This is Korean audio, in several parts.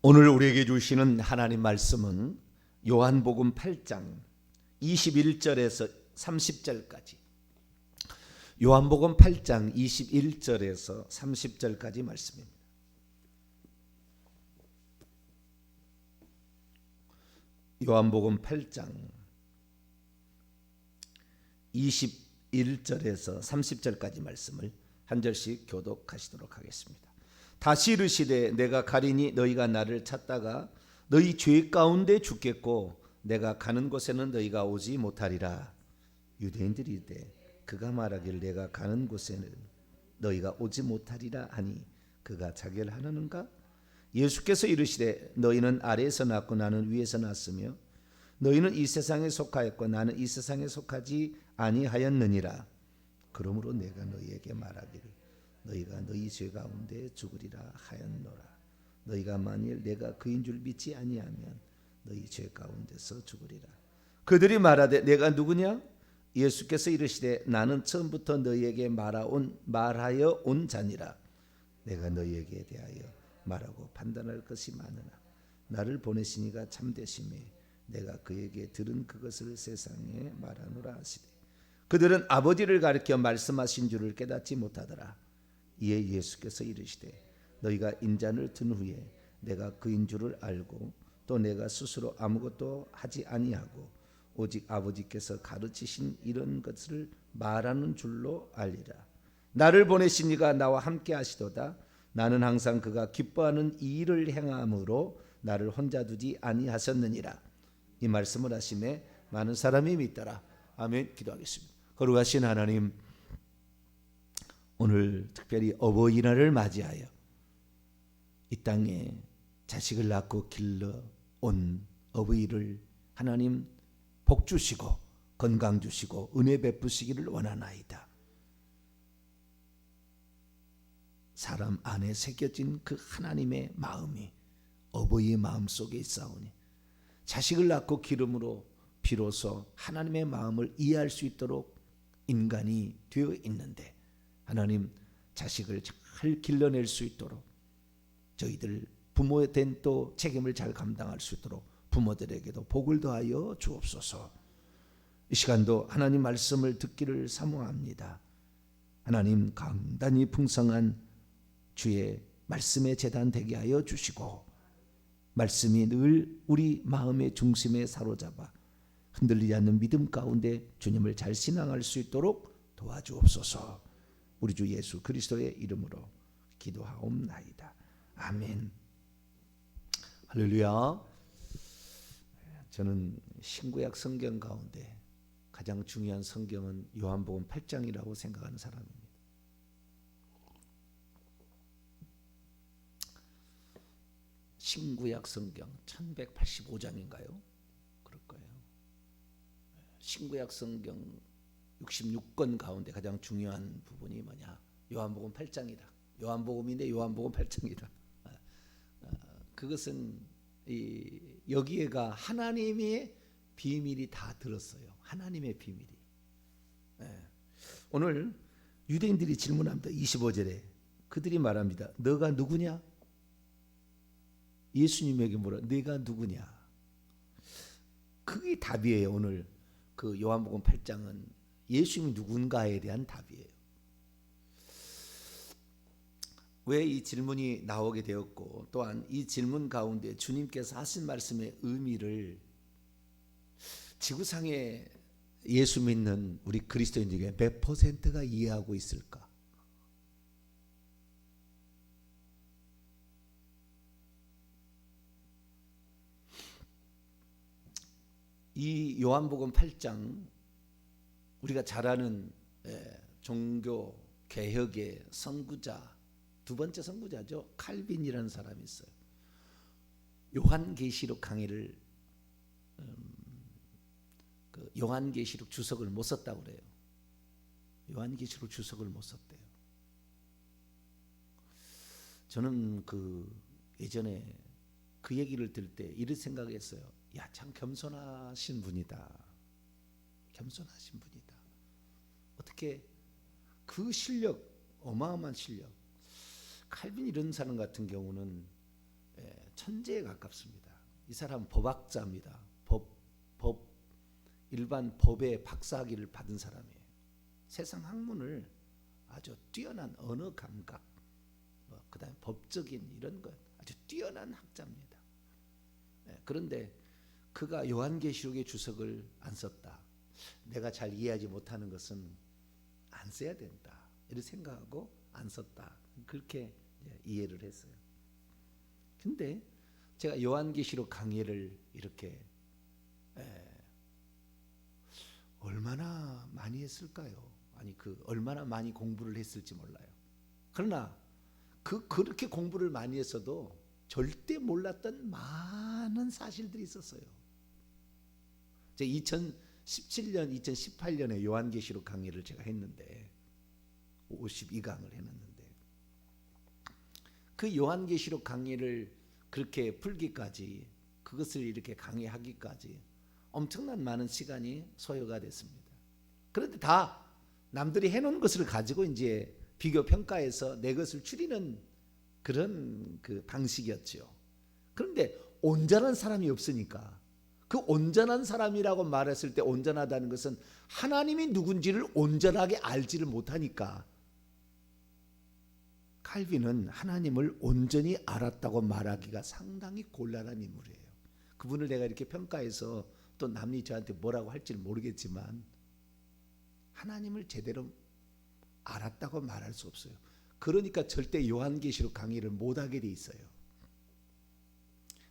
오늘 우리에게 주시는 하나님 말씀은 요한복음 8장 21절에서 30절까지, 요한복음 8장 21절에서 30절까지 말씀입니다. 요한복음 8장 21절에서 30절까지 말씀을 한 절씩 교독하시도록 하겠습니다. 다시 이르시되 내가 가리니 너희가 나를 찾다가 너희 죄 가운데 죽겠고 내가 가는 곳에는 너희가 오지 못하리라. 유대인들이 이르되 그가 말하기를 내가 가는 곳에는 너희가 오지 못하리라 하니 그가 자기를 하느는가? 예수께서 이르시되 너희는 아래에서 났고 나는 위에서 났으며 너희는 이 세상에 속하였고 나는 이 세상에 속하지 아니하였느니라. 그러므로 내가 너희에게 말하기를 너희가 너희 죄 가운데 죽으리라 하였노라. 너희가 만일 내가 그인 줄 믿지 아니하면 너희 죄 가운데서 죽으리라. 그들이 말하되 내가 누구냐? 예수께서 이르시되 나는 처음부터 너희에게 말하여 온 자니라. 내가 너희에게 대하여 말하고 판단할 것이 많으나 나를 보내시니가 참되심에 내가 그에게 들은 그것을 세상에 말하노라 하시되 그들은 아버지를 가리켜 말씀하신 줄을 깨닫지 못하더라. 이에 예수께서 이르시되 너희가 인자를 든 후에 내가 그인 줄을 알고 또 내가 스스로 아무것도 하지 아니하고 오직 아버지께서 가르치신 이런 것을 말하는 줄로 알리라. 나를 보내신 이가 나와 함께 하시도다. 나는 항상 그가 기뻐하는 이 일을 행함으로 나를 혼자 두지 아니하셨느니라. 이 말씀을 하심에 많은 사람이 믿더라. 아멘. 기도하겠습니다. 거룩하신 하나님, 오늘 특별히 어버이날을 맞이하여 이 땅에 자식을 낳고 길러 온 어버이를 하나님 복 주시고 건강 주시고 은혜 베푸시기를 원하나이다. 사람 안에 새겨진 그 하나님의 마음이 어버이의 마음 속에 있사오니 자식을 낳고 기름으로 비로소 하나님의 마음을 이해할 수 있도록 인간이 되어 있는데 하나님 자식을 잘 길러낼 수 있도록 저희들 부모된 또 책임을 잘 감당할 수 있도록 부모들에게도 복을 더하여 주옵소서. 이 시간도 하나님 말씀을 듣기를 사모합니다. 하나님 강단이 풍성한 주의 말씀의 제단 되게 하여 주시고 말씀이 늘 우리 마음의 중심에 사로잡아 흔들리지 않는 믿음 가운데 주님을 잘 신앙할 수 있도록 도와주옵소서. 우리 주 예수 그리스도의 이름으로 기도하옵나이다. 아멘. 할렐루야. 저는 신구약 성경 가운데 가장 중요한 성경은 요한복음 8장이라고 생각하는 사람입니다. 신구약 성경 1185장인가요? 그럴 거예요. 신구약 성경 66권 가운데 가장 중요한 부분이 뭐냐? 요한복음 8장이다. 요한복음인데 요한복음 8장이다. 그것은 여기에가 하나님의 비밀이 다 들었어요. 하나님의 비밀이. 오늘 유대인들이 질문합니다. 25절에 그들이 말합니다. 너가 누구냐? 예수님에게 물어. 네가 누구냐? 그게 답이에요. 오늘 그 요한복음 8장은 예수님이 누군가에 대한 답이에요. 왜 이 질문이 나오게 되었고 또한 이 질문 가운데 주님께서 하신 말씀의 의미를 지구상에 예수 믿는 우리 그리스도인 중에 몇 퍼센트가 이해하고 있을까? 이 요한복음 8장 우리가 잘 아는 종교 개혁의 선구자 두 번째 선구자죠. 칼빈이라는 사람이 있어요. 요한계시록 강의를 요한계시록 주석을 못 썼다고 그래요. 요한계시록 주석을 못 썼대요. 저는 예전에 그 얘기를 들을 때 이런 생각했어요. 야, 참 겸손하신 분이다. 겸손하신 분이다. 어떻게 그 실력, 어마어마한 실력. 칼빈 이런 사람 같은 경우는 천재에 가깝습니다. 이 사람은 법학자입니다. 법 일반 법의 박사학위를 받은 사람이에요. 세상 학문을 아주 뛰어난 언어 감각, 그다음에 법적인 이런 것 아주 뛰어난 학자입니다. 그런데 그가 요한계시록의 주석을 안 썼다. 내가 잘 이해하지 못하는 것은 안 써야 된다. 이렇게 생각하고 안 썼다. 그렇게 이해를 했어요. 근데 제가 요한계시록 강의를 이렇게 얼마나 많이 했을까요? 아니 얼마나 많이 공부를 했을지 몰라요. 그러나 그렇게 공부를 많이 했어도 절대 몰랐던 많은 사실들이 있었어요. 제가 2017년, 2018년에 요한계시록 강의를 제가 했는데 52강을 했는데 그 요한계시록 강의를 그렇게 풀기까지 그것을 이렇게 강의하기까지 엄청난 많은 시간이 소요가 됐습니다. 그런데 다 남들이 해놓은 것을 가지고 이제 비교 평가해서 내 것을 추리는 그런 그 방식이었죠. 그런데 온전한 사람이 없으니까 그 온전한 사람이라고 말했을 때 온전하다는 것은 하나님이 누군지를 온전하게 알지를 못하니까 칼빈은 하나님을 온전히 알았다고 말하기가 상당히 곤란한 인물이에요. 그분을 내가 이렇게 평가해서 또 남이 저한테 뭐라고 할지는 모르겠지만 하나님을 제대로 알았다고 말할 수 없어요. 그러니까 절대 요한계시록 강의를 못하게 돼 있어요.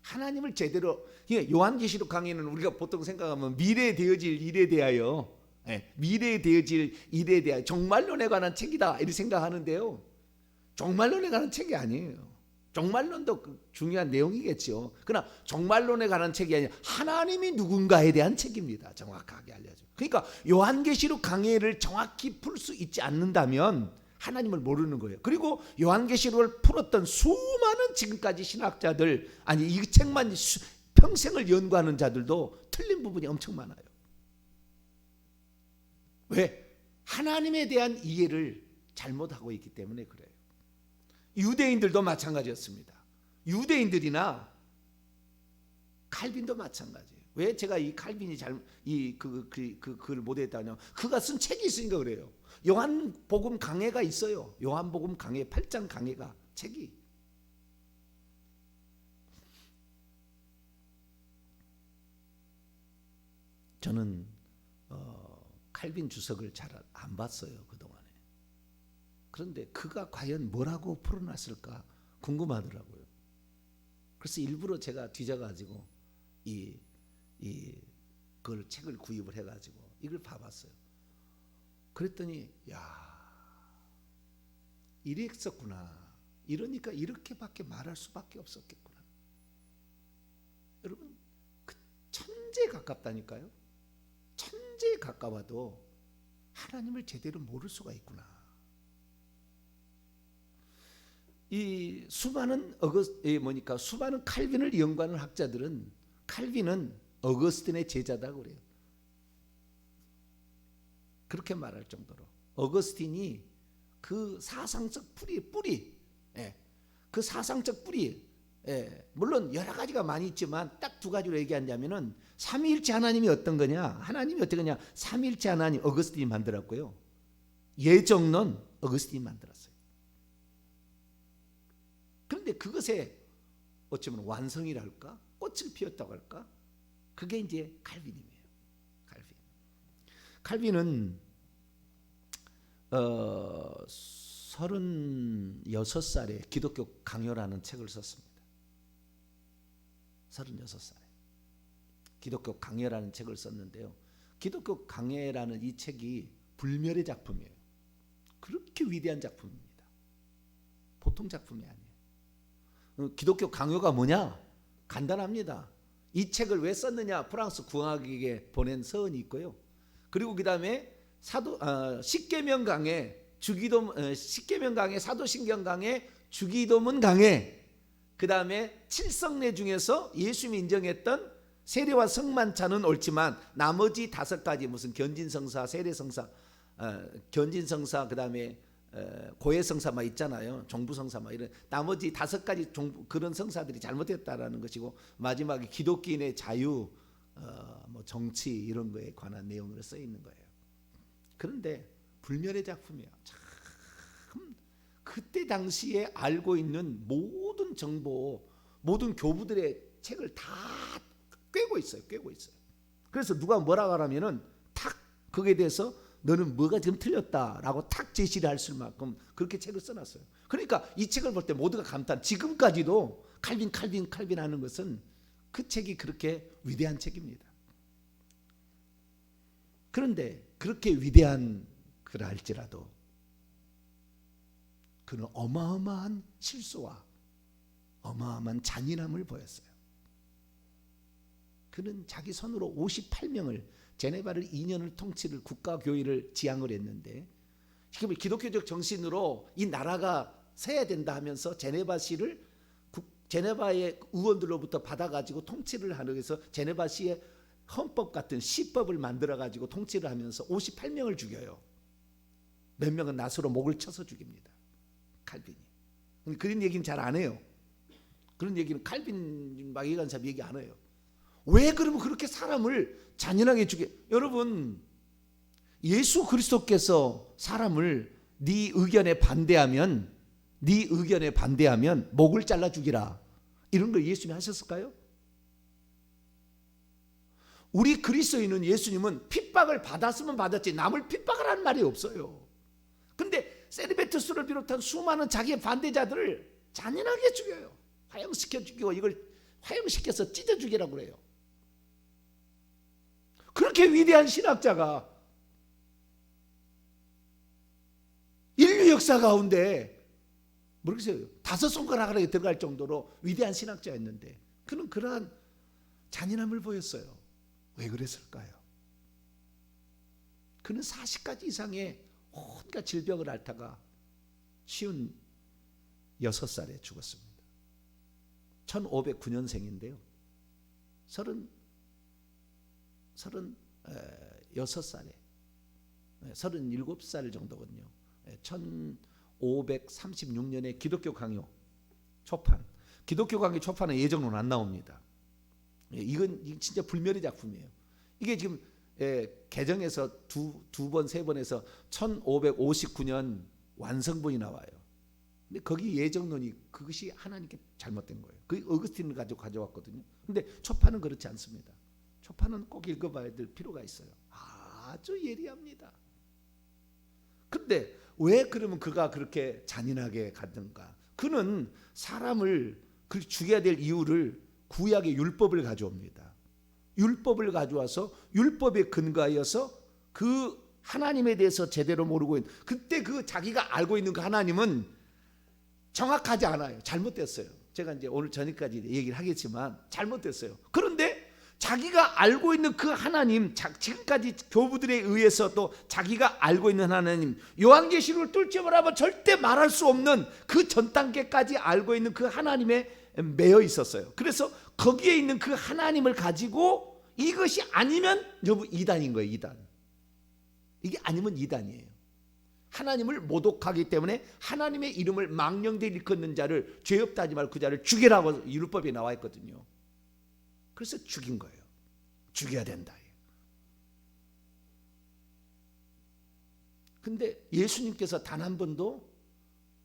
하나님을 제대로 요한계시록 강의는 우리가 보통 생각하면 미래에 되어질 일에 대하여 미래에 되어질 일에 대하여 종말론에 관한 책이다 이렇게 생각하는데요. 종말론에 관한 책이 아니에요. 종말론도 중요한 내용이겠죠. 그러나 종말론에 관한 책이 아니라 하나님이 누군가에 대한 책입니다. 정확하게 알려줘. 그러니까 요한계시록 강의를 정확히 풀 수 있지 않는다면 하나님을 모르는 거예요. 그리고 요한계시록을 풀었던 수많은 지금까지 신학자들 아니 이 책만 평생을 연구하는 자들도 틀린 부분이 엄청 많아요. 왜? 하나님에 대한 이해를 잘못하고 있기 때문에 그래요. 유대인들도 마찬가지였습니다. 유대인들이나 칼빈도 마찬가지예요. 왜 제가 이 칼빈이 그걸 못했다냐? 그가 쓴 책이 있으니까 그래요. 요한복음 강해가 있어요. 요한복음 강해 8장 강해가 책이. 저는 칼빈 주석을 잘 안 봤어요 그동안에. 그런데 그가 과연 뭐라고 풀어놨을까 궁금하더라고요. 그래서 일부러 제가 뒤져가지고 그걸 책을 구입을 해가지고 이걸 봐봤어요. 그랬더니 이랬었구나. 이러니까 이렇게밖에 말할 수밖에 없었겠구나. 여러분 그 천재에 가깝다니까요. 천재에 가까워도 하나님을 제대로 모를 수가 있구나. 이 수많은 수많은 칼빈을 연구하는 학자들은 칼빈은 어거스틴의 제자다고 그래요. 그렇게 말할 정도로 어거스틴이 그 사상적 뿌리, 그 사상적 뿌리, 물론 여러 가지가 많이 있지만 딱 두 가지로 얘기한다면은 삼위일체 하나님이 어떤 거냐? 하나님이 어떤 거냐? 삼위일체 하나님 어거스틴이 만들었고요. 예정론 어거스틴이 만들었어요. 그런데 그것에 어쩌면 완성이랄까? 꽃을 피웠다고 할까? 그게 이제 칼빈이에요. 칼빈은 36살에 기독교 강요라는 책을 썼습니다. 36살에 기독교 강요라는 책을 썼는데요. 기독교 강요라는 이 책이 불멸의 작품이에요. 그렇게 위대한 작품입니다. 보통 작품이 아니에요. 기독교 강요가 뭐냐? 간단합니다. 이 책을 왜 썼느냐? 프랑스 국왕에게 보낸 서원이 있고요. 그리고 그 다음에 십계명 강해, 십계명 강해, 사도신경 강해, 주기도문 강해, 그 다음에 칠성례 중에서 예수님이 인정했던 세례와 성만찬은 옳지만 나머지 5가지 무슨 견진성사, 세례성사, 견진성사, 그 다음에 고해 성사만 있잖아요. 종부 성사만 이런 나머지 5가지 그런 성사들이 잘못됐다라는 것이고 마지막에 기독교인의 자유, 뭐 정치 이런 거에 관한 내용으로 써 있는 거예요. 그런데 불멸의 작품이에요. 참 그때 당시에 알고 있는 모든 정보, 모든 교부들의 책을 다 꿰고 있어요. 그래서 누가 뭐라고 하냐면은 탁 거기에 대해서 너는 뭐가 지금 틀렸다라고 탁 제시를 할 만큼 그렇게 책을 써놨어요. 그러니까 이 책을 볼 때 모두가 감탄. 지금까지도 칼빈 하는 것은 그 책이 그렇게 위대한 책입니다. 그런데 그렇게 위대한 그라 할지라도 그는 어마어마한 실수와 어마어마한 잔인함을 보였어요. 그는 자기 손으로 58명을 제네바를 2년을 통치를 국가교회를 지향을 했는데 기독교적 정신으로 이 나라가 서야 된다 하면서 제네바시를 제네바의 의원들로부터 받아가지고 통치를 하기 위해서 제네바시의 헌법 같은 시법을 만들어가지고 통치를 하면서 58명을 죽여요. 몇 명은 낫으로 목을 쳐서 죽입니다. 칼빈이. 그런 얘기는 잘 안 해요. 그런 얘기는 칼빈 막 이런 사람 얘기 안 해요. 왜 그러면 그렇게 사람을 잔인하게 죽여? 여러분, 예수 그리스도께서 사람을 네 의견에 반대하면 목을 잘라 죽이라 이런 걸 예수님이 하셨을까요? 우리 그리스도인은 예수님은 핍박을 받았으면 받았지 남을 핍박을 하는 말이 없어요. 근데 세리베투스를 비롯한 수많은 자기의 반대자들을 잔인하게 죽여요. 화형시켜 죽이고 이걸 화형시켜서 찢어 죽이라고 그래요. 그렇게 위대한 신학자가 인류 역사 가운데 모르겠어요. 5손가락 안에 들어갈 정도로 위대한 신학자였는데 그는 그러한 잔인함을 보였어요. 왜 그랬을까요? 그는 40가지 이상의 온갖 질병을 앓다가 쉬운 6살에 죽었습니다. 1509년생인데요. 36살에 37살 정도거든요. 1536년에 기독교 강요 초판. 기독교 강요 초판은 예정으로는 안 나옵니다. 이건 진짜 불멸의 작품이에요. 이게 지금 개정해서 두 번, 세 번에서 1559년 완성본이 나와요. 근데 거기 예정론이 그것이 하나님께 잘못된 거예요. 그 어거스틴을 가져왔거든요. 근데 초판은 그렇지 않습니다. 초판은 꼭 읽어봐야 될 필요가 있어요. 아주 예리합니다. 근데 왜 그러면 그가 그렇게 잔인하게 갔는가? 그는 사람을 죽여야 될 이유를 구약의 율법을 가져옵니다. 율법을 가져와서 율법에 근거하여서 그 하나님에 대해서 제대로 모르고 있는 그때 그 자기가 알고 있는 그 하나님은 정확하지 않아요. 잘못됐어요. 제가 이제 오늘 저녁까지 얘기를 하겠지만 잘못됐어요. 그런데 자기가 알고 있는 그 하나님, 지금까지 교부들에 의해서 또 자기가 알고 있는 하나님, 요한계시록을 뚫지 못하면 절대 말할 수 없는 그 전 단계까지 알고 있는 그 하나님에 매여 있었어요. 그래서 거기에 있는 그 하나님을 가지고 이것이 아니면 여러분 이단인 거예요. 이단. 이게 아니면 이단이에요. 하나님을 모독하기 때문에 하나님의 이름을 망령되이 일컫는 자를 죄 없다 하지 말고 그 자를 죽이라고 율법에 나와 있거든요. 그래서 죽인 거예요. 죽여야 된다. 근데 예수님께서 단 한 번도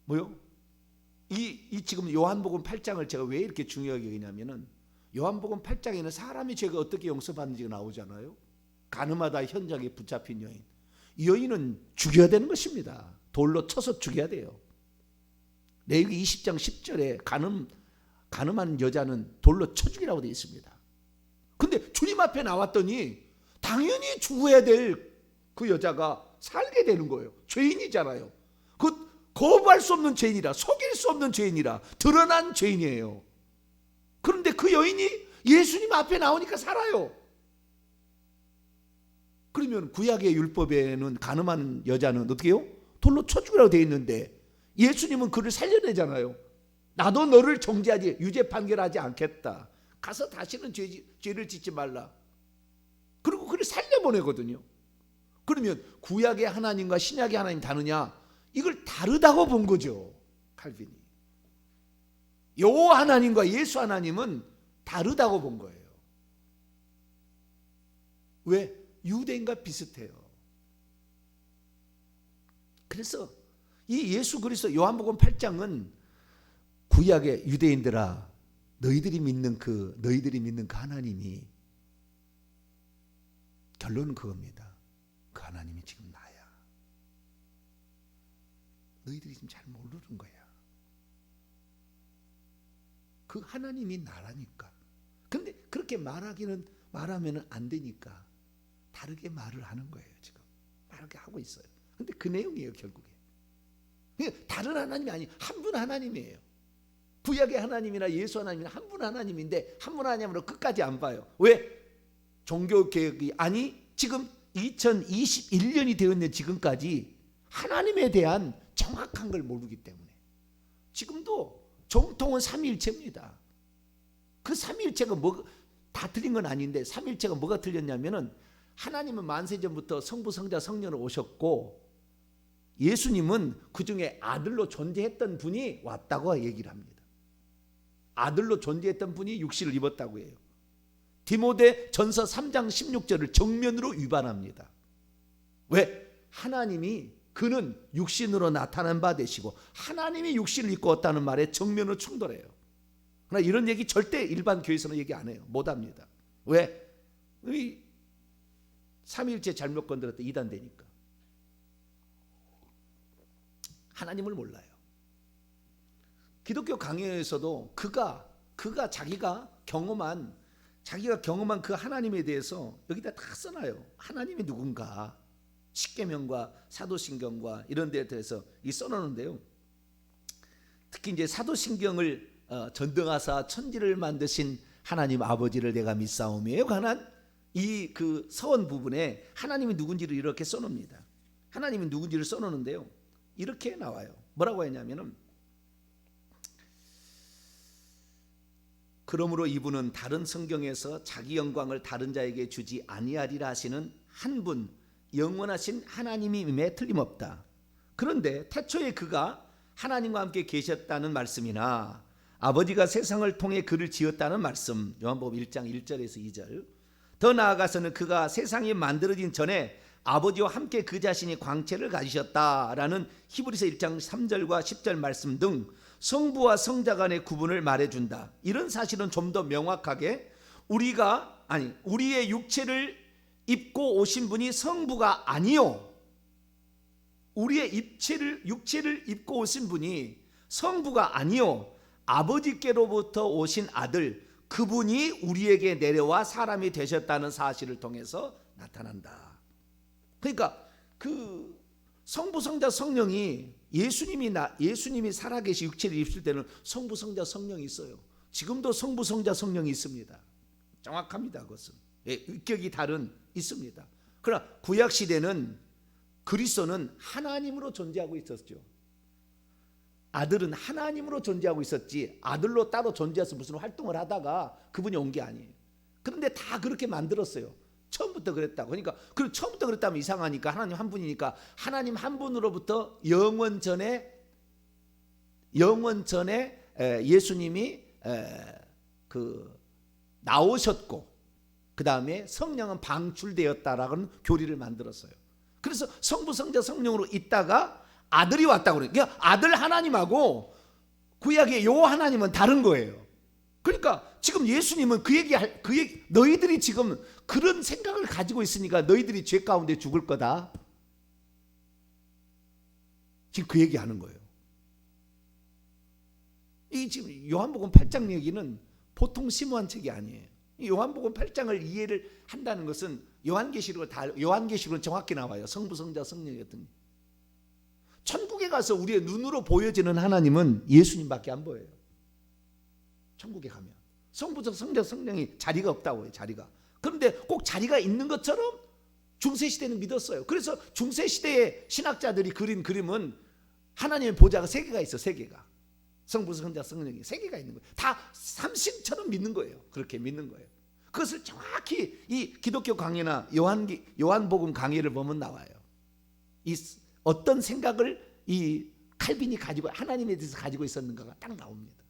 뭐요? 이 지금 요한복음 8장을 제가 왜 이렇게 중요하게 여기냐면은 요한복음 8장에는 사람이 죄가 어떻게 용서받는지가 나오잖아요. 가늠하다 현장에 붙잡힌 여인. 이 여인은 죽여야 되는 것입니다. 돌로 쳐서 죽여야 돼요. 레위기 20장 10절에 가늠한 여자는 돌로 쳐 죽이라고 되어 있습니다. 근데 주님 앞에 나왔더니 당연히 죽어야 될 그 여자가 살게 되는 거예요. 죄인이잖아요. 그 거부할 수 없는 죄인이라, 속일 수 없는 죄인이라 드러난 죄인이에요. 그런데 그 여인이 예수님 앞에 나오니까 살아요. 그러면 구약의 율법에는 가늠한 여자는 어떻게 해요? 돌로 쳐 죽이라고 되어 있는데 예수님은 그를 살려내잖아요. 나도 너를 정죄하지, 유죄 판결하지 않겠다. 가서 다시는 죄를 짓지 말라. 그리고 그를 살려보내거든요. 그러면 구약의 하나님과 신약의 하나님 다르냐? 이걸 다르다고 본 거죠. 칼빈이. 요 하나님과 예수 하나님은 다르다고 본 거예요. 왜? 유대인과 비슷해요. 그래서 이 예수 그리스도 요한복음 8장은 구약의 유대인들아 너희들이 믿는 그 하나님이, 결론은 그겁니다. 그 하나님이 지금 나야. 너희들이 지금 잘 모르는 거야. 그 하나님이 나라니까. 근데 그렇게 말하면 안 되니까 다르게 말을 하는 거예요. 지금 다르게 하고 있어요. 근데 그 내용이에요. 결국에 다른 하나님이 아니, 한 분 하나님이에요. 구약의 하나님이나 예수 하나님이나 한 분 하나님인데 한 분 하나님으로 끝까지 안 봐요. 왜? 종교개혁이 아니 지금 2021년이 되었는 지금까지 하나님에 대한 정확한 걸 모르기 때문에 지금도 정통은 삼위일체입니다. 그 삼위일체가 다 틀린 건 아닌데 삼위일체가 뭐가 틀렸냐면은 하나님은 만세전부터 성부, 성자, 성령으로 오셨고 예수님은 그 중에 아들로 존재했던 분이 왔다고 얘기를 합니다. 아들로 존재했던 분이 육신을 입었다고 해요. 디모데 전서 3장 16절을 정면으로 위반합니다. 왜? 하나님이 그는 육신으로 나타난 바 되시고 하나님이 육신을 입고 왔다는 말에 정면으로 충돌해요. 그러나 이런 얘기 절대 일반 교회에서는 얘기 안 해요. 못 합니다. 왜? 삼위일체 잘못 건드렸다 이단되니까. 하나님을 몰라요. 기독교 강해에서도 그가 자기가 경험한 그 하나님에 대해서 여기다 다 써놔요. 하나님이 누군가. 십계명과 사도신경과 이런 데에 대해서 써놓는데요. 특히 이제 사도신경을 전등하사 천지를 만드신 하나님 아버지를 내가 믿사오며에 관한 이 그 서원 부분에 하나님이 누군지를 이렇게 써놓습니다. 하나님이 누군지를 써놓는데요. 이렇게 나와요. 뭐라고 했냐면은 그러므로 이분은 다른 성경에서 자기 영광을 다른 자에게 주지 아니하리라 하시는 한 분 영원하신 하나님임에 틀림없다. 그런데 태초에 그가 하나님과 함께 계셨다는 말씀이나 아버지가 세상을 통해 그를 지었다는 말씀 요한복음 1장 1절에서 2절, 더 나아가서는 그가 세상이 만들어진 전에 아버지와 함께 그 자신이 광채를 가지셨다라는 히브리서 1장 3절과 10절 말씀 등 성부와 성자 간의 구분을 말해준다. 이런 사실은 좀 더 명확하게 우리의 육체를 입고 오신 분이 성부가 아니요, 우리의 육체를 입고 오신 분이 성부가 아니요 아버지께로부터 오신 아들, 그분이 우리에게 내려와 사람이 되셨다는 사실을 통해서 나타난다. 그러니까 그 성부, 성자, 성령이 예수님이 살아계시 육체를 입을 때는 성부, 성자, 성령이 있어요. 지금도 성부, 성자, 성령이 있습니다. 정확합니다. 그것은 위격이 다른 있습니다. 그러나 구약 시대는 그리스도는 하나님으로 존재하고 있었죠. 아들은 하나님으로 존재하고 있었지 아들로 따로 존재해서 무슨 활동을 하다가 그분이 온 게 아니에요. 그런데 다 그렇게 만들었어요. 처음부터 그랬다고. 그러니까 처음부터 그랬다면 이상하니까 하나님 한 분이니까 하나님 한 분으로부터 영원 전에 예수님이 나오셨고 그 다음에 성령은 방출되었다라는 교리를 만들었어요. 그래서 성부, 성자, 성령으로 있다가 아들이 왔다고 그래요. 그러니까 아들 하나님하고 구약의 요 하나님은 다른 거예요. 그러니까 지금 예수님은 그 얘기 너희들이 지금 그런 생각을 가지고 있으니까 너희들이 죄 가운데 죽을 거다. 지금 그 얘기하는 거예요. 이 지금 요한복음 8장 얘기는 보통 심오한 책이 아니에요. 요한복음 8장을 이해를 한다는 것은 요한계시록은 정확히 나와요. 성부, 성자, 성령 같은. 천국에 가서 우리의 눈으로 보여지는 하나님은 예수님밖에 안 보여요. 천국에 가면 성부적 성자 성령이 자리가 없다고 해요. 자리가. 그런데 꼭 자리가 있는 것처럼 중세시대는 믿었어요. 그래서 중세시대의 신학자들이 그린 그림은 하나님의 보좌가 3개가 있어. 3개가. 성부, 성자, 성령이 3개가 있는 거예요. 다 삼신처럼 믿는 거예요. 그렇게 믿는 거예요. 그것을 정확히 이 기독교 강해나 요한복음 강해를 보면 나와요. 이 어떤 생각을 이 칼빈이 가지고 하나님에 대해서 가지고 있었는가가 딱 나옵니다.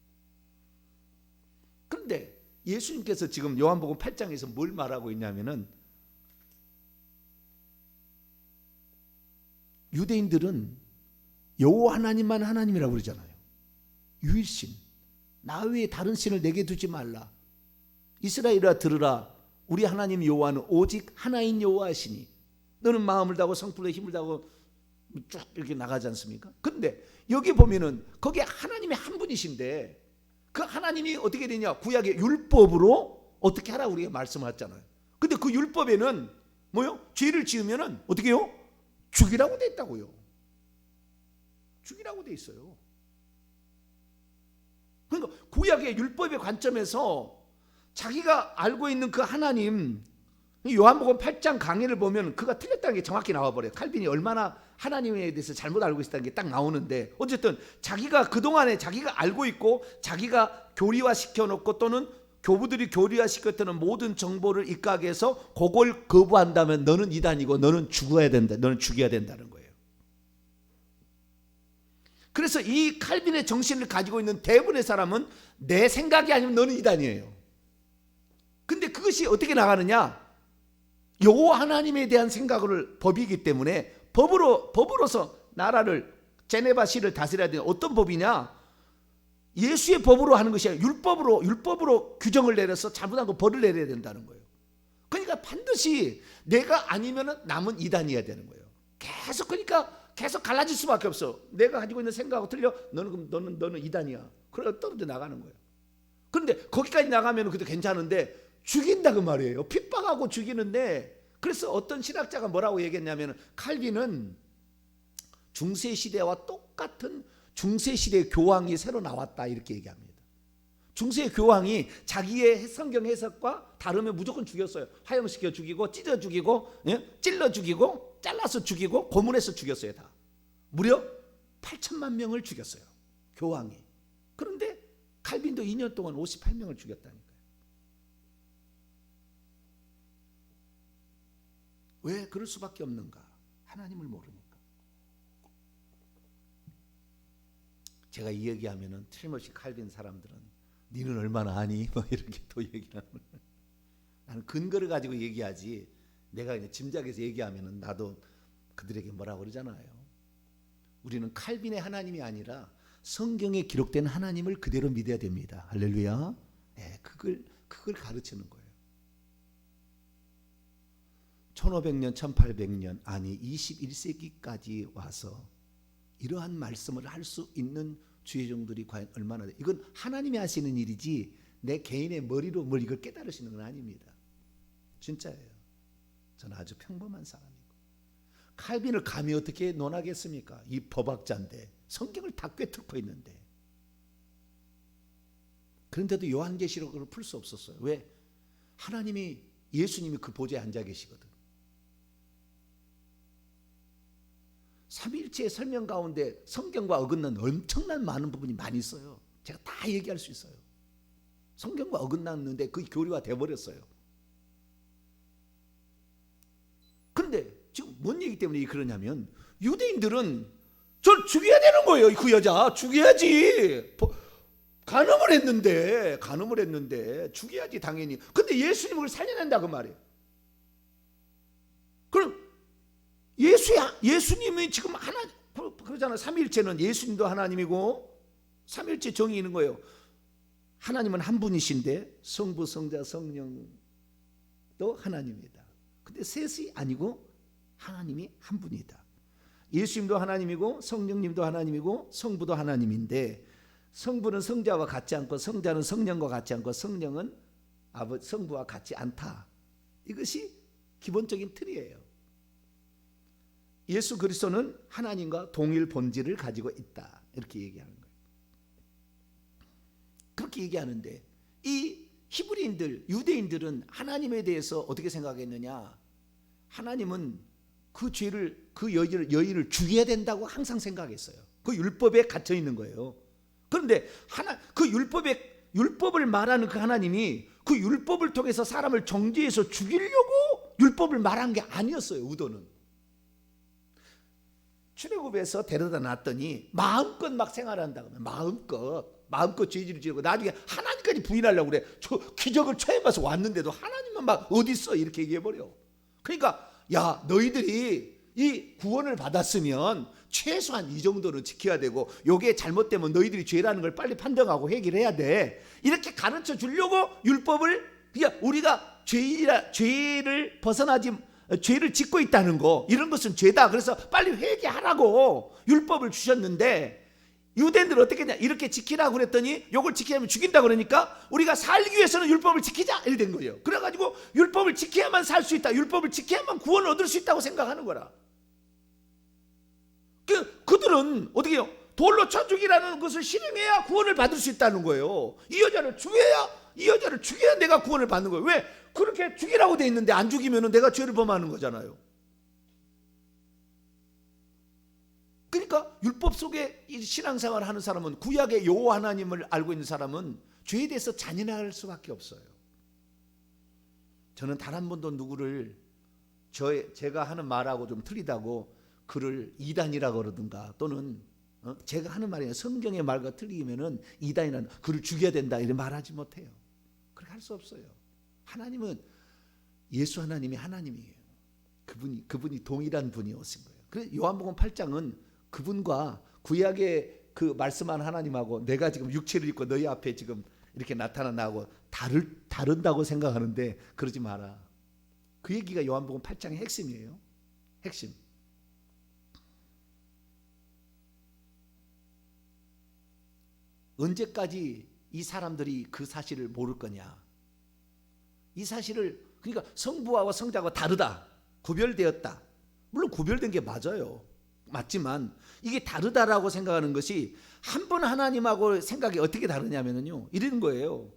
그런데 예수님께서 지금 요한복음 8장에서 뭘 말하고 있냐면은 유대인들은 여호와 하나님만 하나님이라고 그러잖아요. 유일신, 나 외에 다른 신을 내게 두지 말라. 이스라엘아 들으라. 우리 하나님 여호와는 오직 하나인 여호와시니 너는 마음을 다하고 성품에 힘을 다하고 쭉 이렇게 나가지 않습니까? 그런데 여기 보면은 거기 하나님이 한 분이신데 그 하나님이 어떻게 되냐? 구약의 율법으로 어떻게 하라 우리가 말씀하셨잖아요. 근데 그 율법에는 뭐요? 죄를 지으면은 어떻게 해요? 죽이라고 돼 있다고요. 죽이라고 돼 있어요. 그러니까 구약의 율법의 관점에서 자기가 알고 있는 그 하나님, 요한복음 8장 강의를 보면 그가 틀렸다는 게 정확히 나와버려요. 칼빈이 얼마나 하나님에 대해서 잘못 알고 있었다는 게 딱 나오는데, 어쨌든 자기가 그동안에 자기가 알고 있고 자기가 교리화시켜놓고 또는 교부들이 교리화시켰다는 모든 정보를 입각해서 그걸 거부한다면 너는 이단이고 너는 죽어야 된다, 너는 죽여야 된다는 거예요. 그래서 이 칼빈의 정신을 가지고 있는 대부분의 사람은 내 생각이 아니면 너는 이단이에요. 근데 그것이 어떻게 나가느냐? 여호와 하나님에 대한 생각을 법이기 때문에 법으로서 나라를 제네바시를 다스려야 되는 어떤 법이냐? 예수의 법으로 하는 것이 아니라 율법으로 규정을 내려서 잘못한 거 벌을 내려야 된다는 거예요. 그러니까 반드시 내가 아니면 남은 이단이어야 되는 거예요. 계속 갈라질 수밖에 없어. 내가 가지고 있는 생각하고 틀려. 너는 이단이야. 그래 떨어져 나가는 거예요. 그런데 거기까지 나가면 그래도 괜찮은데 죽인다 그 말이에요. 핍박하고 죽이는데, 그래서 어떤 신학자가 뭐라고 얘기했냐면 칼빈은 중세시대와 똑같은 중세시대의 교황이 새로 나왔다 이렇게 얘기합니다. 중세의 교황이 자기의 성경 해석과 다르면 무조건 죽였어요. 화형시켜 죽이고 찢어 죽이고 찔러 죽이고 잘라서 죽이고 고문해서 죽였어요. 다 무려 8천만 명을 죽였어요, 교황이. 그런데 칼빈도 2년 동안 58명을 죽였다니까요. 왜 그럴 수밖에 없는가? 하나님을 모르니까. 제가 이 얘기하면은 틀림없이 칼빈 사람들은 니는 얼마나 아니? 뭐 이렇게 또 얘기하는. 나는 근거를 가지고 얘기하지. 내가 그냥 짐작해서 얘기하면은 나도 그들에게 뭐라고 그러잖아요. 우리는 칼빈의 하나님이 아니라 성경에 기록된 하나님을 그대로 믿어야 됩니다. 할렐루야. 네, 그걸 가르치는 거예요. 1500년, 1800년, 아니 21세기까지 와서 이러한 말씀을 할 수 있는 주의종들이 과연 얼마나 돼? 이건 하나님이 하시는 일이지 내 개인의 머리로 뭘 이걸 깨달으시는 건 아닙니다. 진짜예요. 저는 아주 평범한 사람이고. 칼빈을 감히 어떻게 논하겠습니까? 이 법학자인데 성경을 다 꿰뚫고 있는데. 그런데도 요한계시록을 풀 수 없었어요. 왜? 예수님이 그 보좌에 앉아 계시거든. 삼위일체의 설명 가운데 성경과 어긋나는 엄청난 많은 부분이 많이 있어요. 제가 다 얘기할 수 있어요. 성경과 어긋났는데 그 교리화 돼버렸어요. 그런데 지금 뭔 얘기 때문에 그러냐면 유대인들은 저를 죽여야 되는 거예요. 그 여자 죽여야지. 간음을 했는데 죽여야지 당연히. 근데 예수님을 살려낸다 그 말이에요. 그럼 예수님이 지금 그러잖아요. 삼위일체는 예수님도 하나님이고 삼위일체 정이 있는 거예요. 하나님은 한 분이신데 성부, 성자, 성령도 하나님이다. 근데 셋이 아니고 하나님이 한 분이다. 예수님도 하나님이고 성령님도 하나님이고 성부도 하나님인데, 성부는 성자와 같지 않고 성자는 성령과 같지 않고 성령은 성부와 같지 않다. 이것이 기본적인 틀이에요. 예수 그리스도는 하나님과 동일 본질을 가지고 있다. 이렇게 얘기하는 거예요. 그렇게 얘기하는데 이 히브리인들, 유대인들은 하나님에 대해서 어떻게 생각했느냐? 하나님은 그 죄를, 그 여인을 죽여야 된다고 항상 생각했어요. 그 율법에 갇혀 있는 거예요. 그런데 그 율법을 말하는 그 하나님이 그 율법을 통해서 사람을 정죄해서 죽이려고 율법을 말한 게 아니었어요. 의도는 출애굽에서 데려다 놨더니 마음껏 막 생활한다고 하면 마음껏 죄질을 지르고 나중에 하나님까지 부인하려고 그래. 저 기적을 처음 봐서 왔는데도 하나님만 막 어디 있어 이렇게 얘기해버려. 그러니까 야 너희들이 이 구원을 받았으면 최소한 이 정도는 지켜야 되고 요게 잘못되면 너희들이 죄라는 걸 빨리 판정하고 해결해야 돼. 이렇게 가르쳐 주려고 율법을 그냥 우리가 죄를 벗어나지 죄를 짓고 있다는 거 이런 것은 죄다. 그래서 빨리 회개하라고 율법을 주셨는데 유대인들은 어떻게 했냐 이렇게 지키라고 그랬더니 요걸 지키려면 죽인다 그러니까 우리가 살기 위해서는 율법을 지키자 이렇게 된 거예요. 그래가지고 율법을 지켜야만 살 수 있다. 율법을 지켜야만 구원을 얻을 수 있다고 생각하는 거라. 그들은 어떻게 해요? 돌로 쳐 죽이라는 것을 실행해야 구원을 받을 수 있다는 거예요. 이 여자를 죽여야 내가 구원을 받는 거예요. 왜? 그렇게 죽이라고 돼 있는데 안 죽이면 내가 죄를 범하는 거잖아요. 그러니까 율법 속에 신앙생활을 하는 사람은 구약의 여호와 하나님을 알고 있는 사람은 죄에 대해서 잔인할 수밖에 없어요. 저는 단 한 번도 누구를 제가 하는 말하고 좀 틀리다고 그를 이단이라고 그러든가 또는 제가 하는 말이 성경의 말과 틀리면은 이단이라는 그를 죽여야 된다 이렇게 말하지 못해요. 그렇게 할 수 없어요. 하나님은 예수 하나님이 하나님이에요. 그분이 동일한 분이 오신 거예요. 그래서 요한복음 8장은 그분과 구약의 그 말씀한 하나님하고 내가 지금 육체를 입고 너희 앞에 지금 이렇게 나타나고 다른다고 생각하는데 그러지 마라. 그 얘기가 요한복음 8장의 핵심이에요. 핵심. 언제까지 이 사람들이 그 사실을 모를 거냐? 이 사실을 그러니까 성부하고 성자하고 다르다. 구별되었다. 물론 구별된 게 맞아요. 맞지만 이게 다르다라고 생각하는 것이 한 분 하나님하고 생각이 어떻게 다르냐면요. 이런 거예요.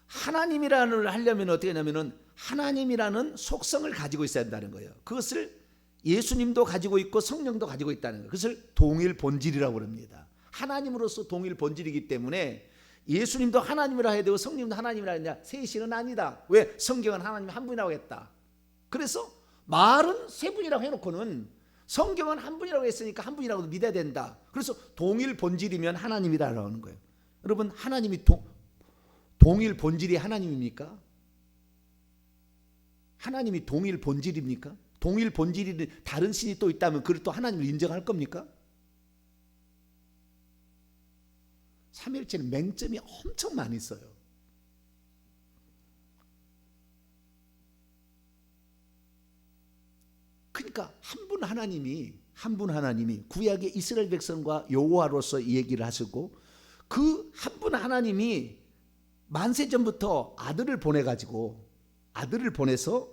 하나님이라는 하려면 어떻게 하냐면은 하나님이라는 속성을 가지고 있어야 한다는 거예요. 그것을 예수님도 가지고 있고 성령도 가지고 있다는 거예요. 그것을 동일 본질이라고 합니다. 하나님으로서 동일 본질이기 때문에 예수님도 하나님이라 해야 되고 성령도 하나님이라 했냐? 셋이는 아니다. 왜? 성경은 하나님 한 분이라고 했다. 그래서 말은 세 분이라고 해놓고는 성경은 한 분이라고 했으니까 한 분이라고 믿어야 된다. 그래서 동일 본질이면 하나님이라고 하는 거예요. 여러분 하나님이 동일 본질이 하나님입니까? 하나님이 동일 본질입니까? 동일 본질이 다른 신이 또 있다면 그걸 또 하나님을 인정할 겁니까? 삼위일체는 맹점이 엄청 많이 있어요. 그러니까 한 분 하나님이 구약의 이스라엘 백성과 여호와로서 얘기를 하시고 그 한 분 하나님이 만세 전부터 아들을 보내서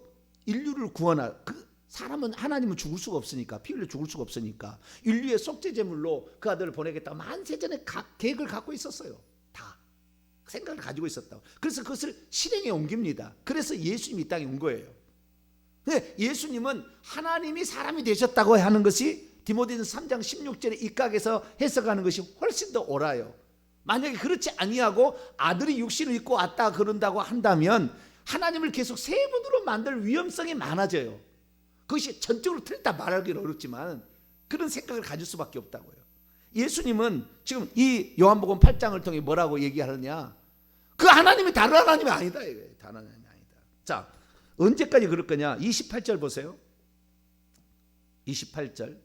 인류를 구원할 그 사람은 하나님은 죽을 수가 없으니까 피 흘려 죽을 수가 없으니까 인류의 속죄 제물로 그 아들을 보내겠다 만세 전에 계획을 갖고 있었어요. 다 생각을 가지고 있었다고. 그래서 그것을 실행에 옮깁니다. 그래서 예수님이 이 땅에 온 거예요. 예수님은 하나님이 사람이 되셨다고 하는 것이 디모데전서 3장 16절에 입각해서 해석하는 것이 훨씬 더 옳아요. 만약에 그렇지 아니하고 아들이 육신을 입고 왔다 그런다고 한다면 하나님을 계속 세 분으로 만들 위험성이 많아져요. 그것이 전적으로 틀렸다 말하기는 어렵지만 그런 생각을 가질 수밖에 없다고요. 예수님은 지금 이 요한복음 8장을 통해 뭐라고 얘기하느냐? 그 하나님이 다른 하나님이 아니다. 다른 하나님이 아니다. 자, 언제까지 그럴 거냐? 28절 보세요. 28절.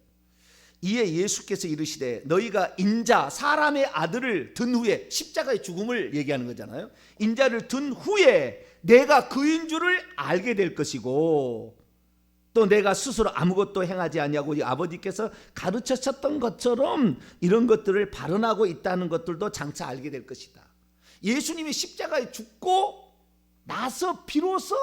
이에 예수께서 이르시되 너희가 인자 사람의 아들을 든 후에 십자가의 죽음을 얘기하는 거잖아요. 인자를 든 후에 내가 그인 줄을 알게 될 것이고 또 내가 스스로 아무것도 행하지 아니하고 아버지께서 가르치셨던 것처럼 이런 것들을 발언하고 있다는 것들도 장차 알게 될 것이다. 예수님이 십자가에 죽고 나서 비로소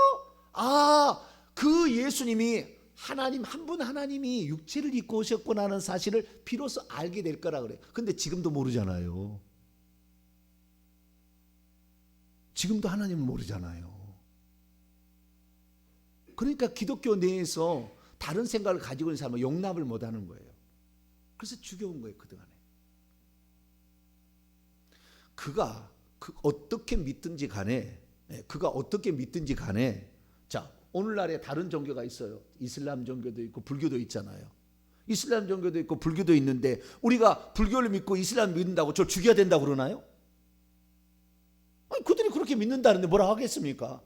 그 예수님이 하나님 한 분 하나님이 육체를 입고 오셨구나 하는 사실을 비로소 알게 될 거라 그래요. 근데 지금도 모르잖아요. 지금도 하나님을 모르잖아요. 그러니까 기독교 내에서 다른 생각을 가지고 있는 사람은 용납을 못하는 거예요. 그래서 죽여온 거예요. 그동안에. 그가 어떻게 믿든지 간에 자 오늘날에 다른 종교가 있어요. 이슬람 종교도 있고 불교도 있잖아요. 이슬람 종교도 있고 불교도 있는데 우리가 불교를 믿고 이슬람 믿는다고 저 죽여야 된다고 그러나요? 아니, 그들이 그렇게 믿는다는데 뭐라 하겠습니까?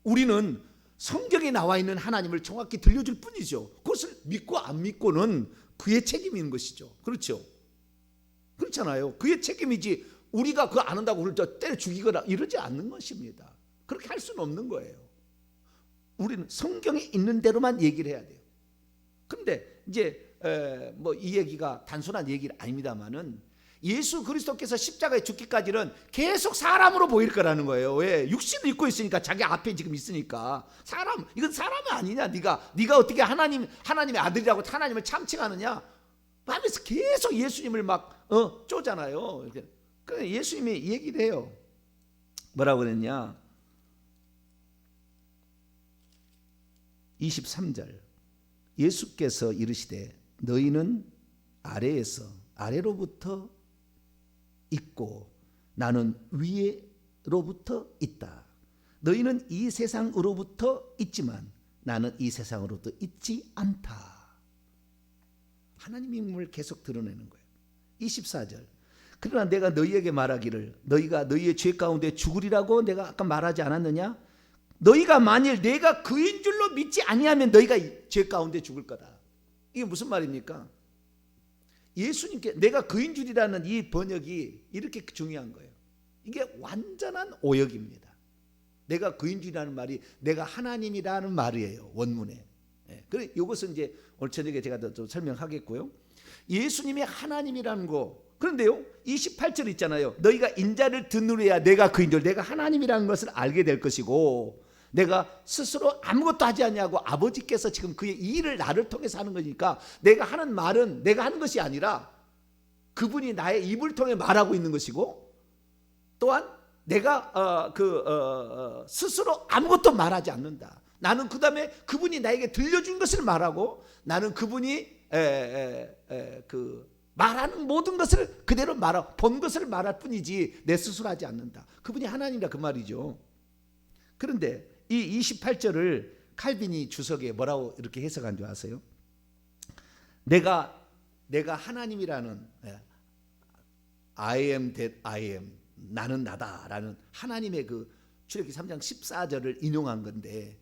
우리는 성경에 나와 있는 하나님을 정확히 들려줄 뿐이죠. 그것을 믿고 안 믿고는 그의 책임인 것이죠. 그렇죠? 그렇잖아요. 그의 책임이지 우리가 그거 안 한다고 그걸 때려 죽이거나 이러지 않는 것입니다. 그렇게 할 수는 없는 거예요. 우리는 성경에 있는 대로만 얘기를 해야 돼요. 그런데 이제 뭐 이 얘기가 단순한 얘기는 아닙니다만은 예수 그리스도께서 십자가에 죽기까지는 계속 사람으로 보일 거라는 거예요. 왜? 육신을 입고 있으니까, 자기 앞에 지금 있으니까. 사람, 이건 사람이 아니냐? 네가 어떻게 하나님의 아들이라고 하나님을 참칭하느냐? 하면서 계속 예수님을 막 쪼잖아요. 그래서 예수님이 얘기를 해요. 뭐라고 그랬냐? 23절 예수께서 이르시되 너희는 아래로부터 있고 나는 위로부터 있다. 너희는 이 세상으로부터 있지만 나는 이 세상으로부터 있지 않다. 하나님의 힘을 계속 드러내는 거예요. 24절 그러나 내가 너희에게 말하기를 너희가 너희의 죄 가운데 죽으리라고 내가 아까 말하지 않았느냐? 너희가 만일 내가 그인 줄로 믿지 아니하면 너희가 죄 가운데 죽을 거다. 이게 무슨 말입니까? 예수님께 내가 그인 줄이라는 이 번역이 이렇게 중요한 거예요. 이게 완전한 오역입니다. 내가 그인 줄이라는 말이 내가 하나님이라는 말이에요. 원문에. 그래 이것은 이제 오늘 저녁에 제가 좀 설명하겠고요. 예수님이 하나님이라는 거. 그런데요 28절 있잖아요. 너희가 인자를 듣느냐 내가 그인 줄, 내가 하나님이라는 것을 알게 될 것이고 내가 스스로 아무것도 하지 않냐고 아버지께서 지금 그의 일을 나를 통해서 하는 거니까 내가 하는 말은 내가 하는 것이 아니라 그분이 나의 입을 통해 말하고 있는 것이고 또한 내가 스스로 아무것도 말하지 않는다. 나는 그 다음에 그분이 나에게 들려준 것을 말하고 나는 그분이 말하는 모든 것을 그대로 본 것을 말할 뿐이지 내 스스로 하지 않는다. 그분이 하나님이라 그 말이죠. 그런데 이 28절을 칼빈이 주석에 뭐라고 이렇게 해석한 줄 아세요? 내가 하나님이라는 I am that I am 나는 나다라는 하나님의 그 출애굽기 3장 14절을 인용한 건데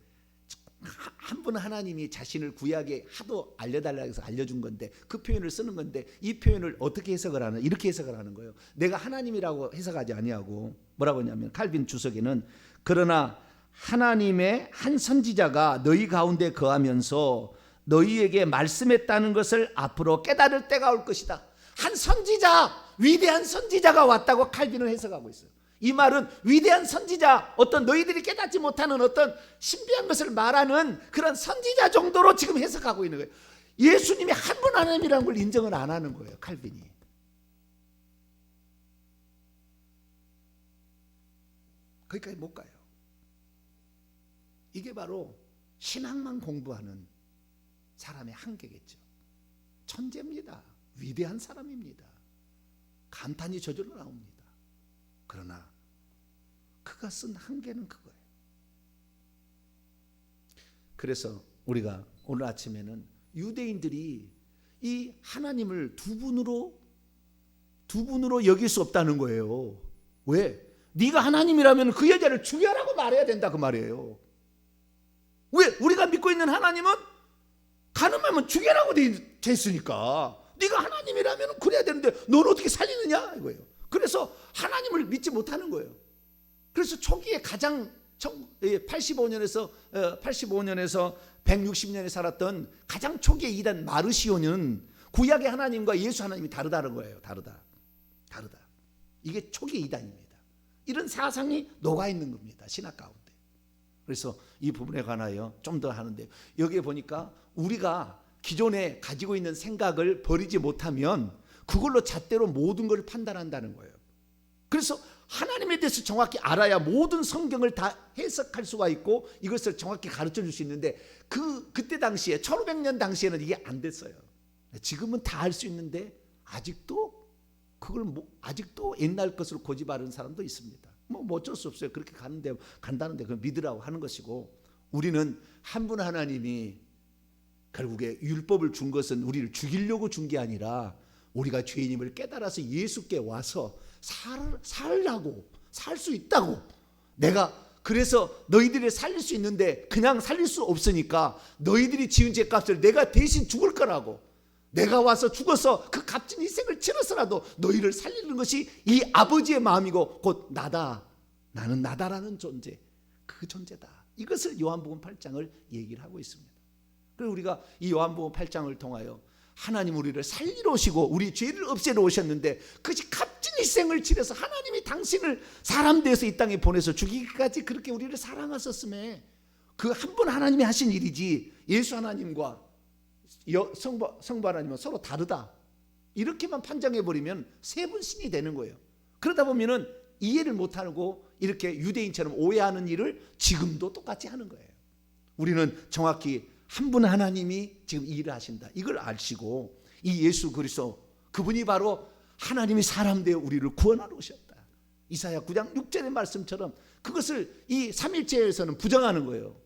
한 분 하나님이 자신을 구약에 하도 알려달라고 해서 알려준 건데 그 표현을 쓰는 건데 이 표현을 어떻게 해석을 하는 이렇게 해석을 하는 거예요. 내가 하나님이라고 해석하지 아니하고 뭐라고 하냐면 칼빈 주석에는 그러나 하나님의 한 선지자가 너희 가운데 거하면서 너희에게 말씀했다는 것을 앞으로 깨달을 때가 올 것이다. 한 선지자, 위대한 선지자가 왔다고 칼빈은 해석하고 있어요. 이 말은 위대한 선지자, 어떤 너희들이 깨닫지 못하는 어떤 신비한 것을 말하는 그런 선지자 정도로 지금 해석하고 있는 거예요. 예수님이 한 분 하나님이라는 걸 인정을 안 하는 거예요, 칼빈이. 거기까지 못 가요. 이게 바로 신학만 공부하는 사람의 한계겠죠. 천재입니다. 위대한 사람입니다. 감탄이 저절로 나옵니다. 그러나 그가 쓴 한계는 그거예요. 그래서 우리가 오늘 아침에는 유대인들이 이 하나님을 두 분으로 여길 수 없다는 거예요. 왜? 네가 하나님이라면 그 여자를 죽여라고 말해야 된다 그 말이에요. 왜? 우리가 믿고 있는 하나님은 가늠하면 죽여라고 돼 있으니까 네가 하나님이라면 그래야 되는데 너는 어떻게 살리느냐 이거예요. 그래서 하나님을 믿지 못하는 거예요. 그래서 초기에 가장 85년에서 160년에 살았던 가장 초기의 이단 마르시오는 구약의 하나님과 예수 하나님이 다르다는 거예요. 다르다. 이게 초기 이단입니다. 이런 사상이 녹아있는 겁니다. 신학 가운데. 그래서 이 부분에 관하여 좀 더 하는데 여기에 보니까 우리가 기존에 가지고 있는 생각을 버리지 못하면 그걸로 잣대로 모든 걸 판단한다는 거예요. 그래서 하나님에 대해서 정확히 알아야 모든 성경을 다 해석할 수가 있고 이것을 정확히 가르쳐 줄 수 있는데 그때 당시에 1500년 당시에는 이게 안 됐어요. 지금은 다 할 수 있는데 아직도 아직도 옛날 것으로 고집하는 사람도 있습니다. 뭐 어쩔 수 없어요. 그렇게 간다는데 그걸 믿으라고 하는 것이고 우리는 한 분 하나님이 결국에 율법을 준 것은 우리를 죽이려고 준 게 아니라 우리가 죄인임을 깨달아서 예수께 와서 살라고, 살 수 있다고. 내가 그래서 너희들이 살릴 수 있는데 그냥 살릴 수 없으니까 너희들이 지은 죄값을 내가 대신 죽을 거라고. 내가 와서 죽어서 그 값진 희생을 치러서라도 너희를 살리는 것이 이 아버지의 마음이고 곧 나다. 나는 나다라는 존재, 그 존재다. 이것을 요한복음 8장을 얘기를 하고 있습니다. 그리고 우리가 이 요한복음 8장을 통하여 하나님 우리를 살리러 오시고 우리 죄를 없애러 오셨는데 그것이 값진 희생을 치러서 하나님이 당신을 사람 되어서 이 땅에 보내서 죽이기까지 그렇게 우리를 사랑하셨음에 그 한 분 하나님이 하신 일이지 예수 하나님과 성부 하나님은 서로 다르다 이렇게만 판정해버리면 세 분 신이 되는 거예요. 그러다 보면은 이해를 못하고 이렇게 유대인처럼 오해하는 일을 지금도 똑같이 하는 거예요. 우리는 정확히 한 분 하나님이 지금 이 일을 하신다 이걸 아시고 이 예수 그리스도 그분이 바로 하나님이 사람 되어 우리를 구원하러 오셨다. 이사야 9장 6절의 말씀처럼 그것을 이 삼일체에서는 부정하는 거예요.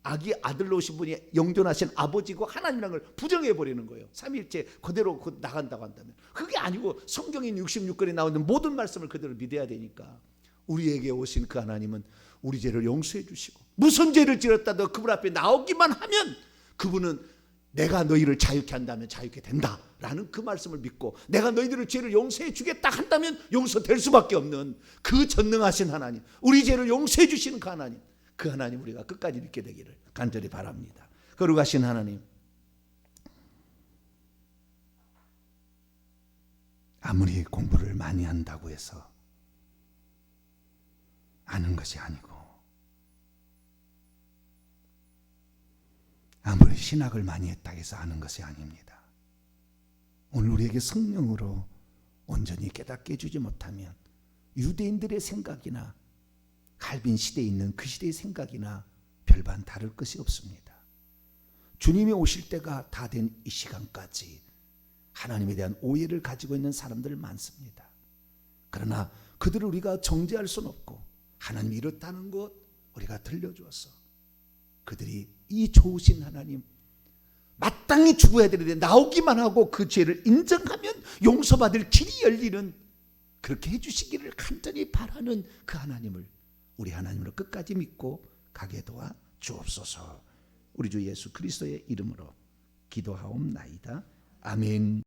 아기 아들로 오신 분이 영존하신 아버지고 하나님이라는 걸 부정해버리는 거예요. 삼일체 그대로 나간다고 한다면 그게 아니고 성경인 66권에 나오는 모든 말씀을 그대로 믿어야 되니까 우리에게 오신 그 하나님은 우리 죄를 용서해 주시고 무슨 죄를 지었다도 그분 앞에 나오기만 하면 그분은 내가 너희를 자유케 한다면 자유케 된다라는 그 말씀을 믿고 내가 너희들을 죄를 용서해 주겠다 한다면 용서될 수밖에 없는 그 전능하신 하나님, 우리 죄를 용서해 주시는 그 하나님, 그 하나님 우리가 끝까지 믿게 되기를 간절히 바랍니다. 거룩하신 하나님, 아무리 공부를 많이 한다고 해서 아는 것이 아니고 아무리 신학을 많이 했다고 해서 아는 것이 아닙니다. 오늘 우리에게 성령으로 온전히 깨닫게 해주지 못하면 유대인들의 생각이나 갈빈 시대에 있는 그 시대의 생각이나 별반 다를 것이 없습니다. 주님이 오실 때가 다 된 이 시간까지 하나님에 대한 오해를 가지고 있는 사람들 많습니다. 그러나 그들을 우리가 정죄할 수는 없고 하나님이 이렇다는 것 우리가 들려주었어. 그들이 이 좋으신 하나님 마땅히 죽어야 되는데 나오기만 하고 그 죄를 인정하면 용서받을 길이 열리는 그렇게 해주시기를 간절히 바라는 그 하나님을 우리 하나님으로 끝까지 믿고 가게 도와 주옵소서. 우리 주 예수 그리스도의 이름으로 기도하옵나이다. 아멘.